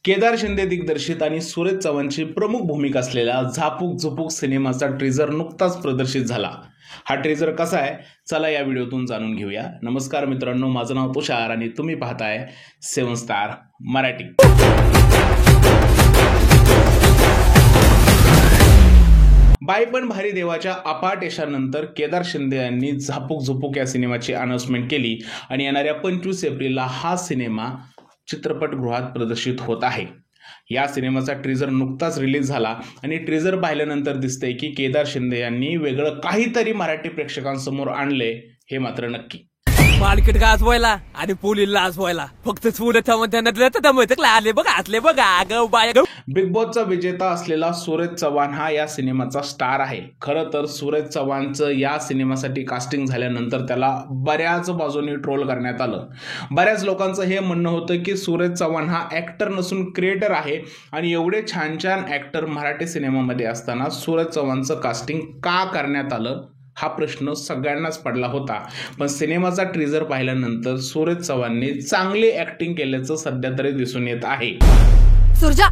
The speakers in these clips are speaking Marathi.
केदार शिंदे दिग्दर्शित आणि सूरज चव्हाणची प्रमुख भूमिका असलेला झापूक झुपूक सिनेमाचा ट्रेलर नुकताच प्रदर्शित झाला। हा ट्रेलर कसा आहे चला या व्हिडिओतून जाणून घेऊया। नमस्कार मित्रांनो, माझं नाव तुषार आणि तुम्ही पाहताय 7 स्टार मराठी। बाई पण भारी देवाच्या अपाट यशानंतर केदार शिंदे यांनी झापूक झुपूक या सिनेमाची अनाउन्समेंट केली आणि येणाऱ्या 25 एप्रिलला हा सिनेमा चित्रपटगृहात प्रदर्शित होत आहे। या सिनेमाचा ट्रेलर नुकताच रिलीज झाला आणि ट्रेलर पाहिल्यानंतर दिसतंय की केदार शिंदे यांनी वेगळं काहीतरी मराठी प्रेक्षकांसमोर आणले हे मात्र नक्की। मार्केट गाजवायला आणि पोलीला आजवायला फक्त आले बघा आतले बघा बाय। बिग बॉसचा विजेता असलेला सूरज चव्हाण हा या सिनेमाचा स्टार आहे। खरं तर सूरज चव्हाणचं या सिनेमासाठी कास्टिंग झाल्यानंतर त्याला बऱ्याच बाजूनी ट्रोल करण्यात आलं। बऱ्याच लोकांचं हे म्हणणं होतं की सूरज चव्हाण हा ऍक्टर नसून क्रिएटर आहे आणि एवढे छान छान ऍक्टर मराठी सिनेमामध्ये असताना सूरज चव्हाणचं कास्टिंग का करण्यात आलं हा प्रश्न सगळ्यांनाच पडला होता। पण सिनेमाचा ट्रेलर पाहिल्यानंतर सूरज चव्हाणने चांगली ऍक्टिंग केल्याचं सध्या तरी दिसून येत आहे। सुरजा,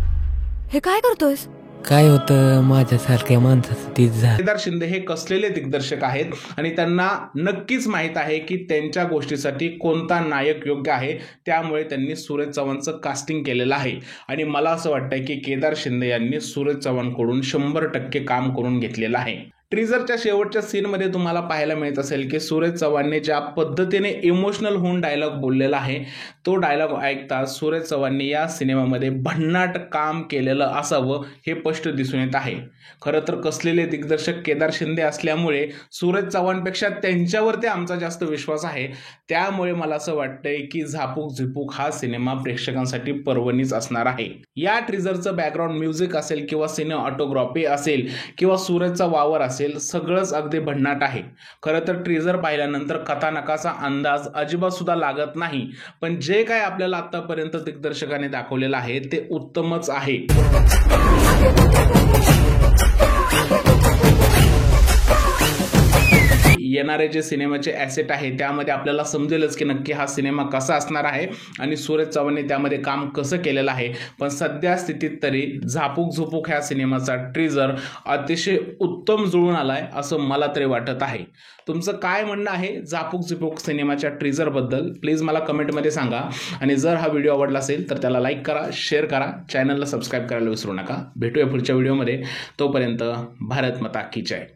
हे काय करतोयस? काय होतं माझ्यासारख्या माणसाचं तीच झालं। केदार शिंदे हे कसलेले दिग्दर्शक आहेत आणि त्यांना नक्कीच माहित आहे की त्यांच्या गोष्टीसाठी कोणता नायक योग्य आहे, त्यामुळे त्यांनी सूरज चव्हाणचं कास्टिंग केलेलं आहे। आणि मला असं वाटतंय की केदार शिंदे यांनी सूरज चव्हाणकडून 100% काम करून घेतलेलं आहे। ट्रेलरच्या शेवटच्या सीनमध्ये तुम्हाला पाहायला मिळत असेल की सूरज चव्हाणने ज्या पद्धतीने इमोशनल होऊन डायलॉग बोललेला आहे, तो डायलॉग ऐकता सूरज चव्हाणने या सिनेमामध्ये भन्नाट काम केलेलं असावं हे स्पष्ट दिसून येत आहे। खरं तर कसलेले दिग्दर्शक केदार शिंदे असल्यामुळे सूरज चव्हाणपेक्षा त्यांच्यावरती आमचा जास्त विश्वास आहे। त्यामुळे मला असं वाटतंय की झापूक झुपूक हा सिनेमा प्रेक्षकांसाठी पर्वणीच असणार आहे। या ट्रेलरचं बॅकग्राऊंड म्युझिक असेल किंवा सिनेमॅटोग्राफी असेल किंवा सूरजचा वावर असेल, सगळंच अगदी भन्नाट आहे। खरं तर ट्रेलर पाहिल्यानंतर कथानकाचा अंदाज अजिबात सुद्धा लागत नाही, पण जे काय आपल्याला आतापर्यंत दिग्दर्शकाने दाखवलेलं आहे ते उत्तमच आहे। येणारे जे सिनेमाचे ॲसेट आहे त्यामध्ये आपल्याला समजेलच की नक्की हा सिनेमा कसा असणार आहे आणि सूरज चव्हाणने त्यामध्ये काम कसं केलेलं आहे। पण सध्या स्थितीत तरी झापूक झुपूक ह्या सिनेमाचा ट्रेलर अतिशय उत्तम जुळून आलाय असं मला तरी वाटत आहे। तुमचं काय म्हणणं आहे झापूक झुपूक सिनेमाच्या ट्रेलरबद्दल प्लीज मला कमेंटमध्ये सांगा आणि जर हा व्हिडिओ आवडला असेल तर त्याला लाईक करा, शेअर करा, चॅनलला सबस्क्राईब करायला विसरू नका। भेटूया पुढच्या व्हिडिओमध्ये, तोपर्यंत भारत माता की जय।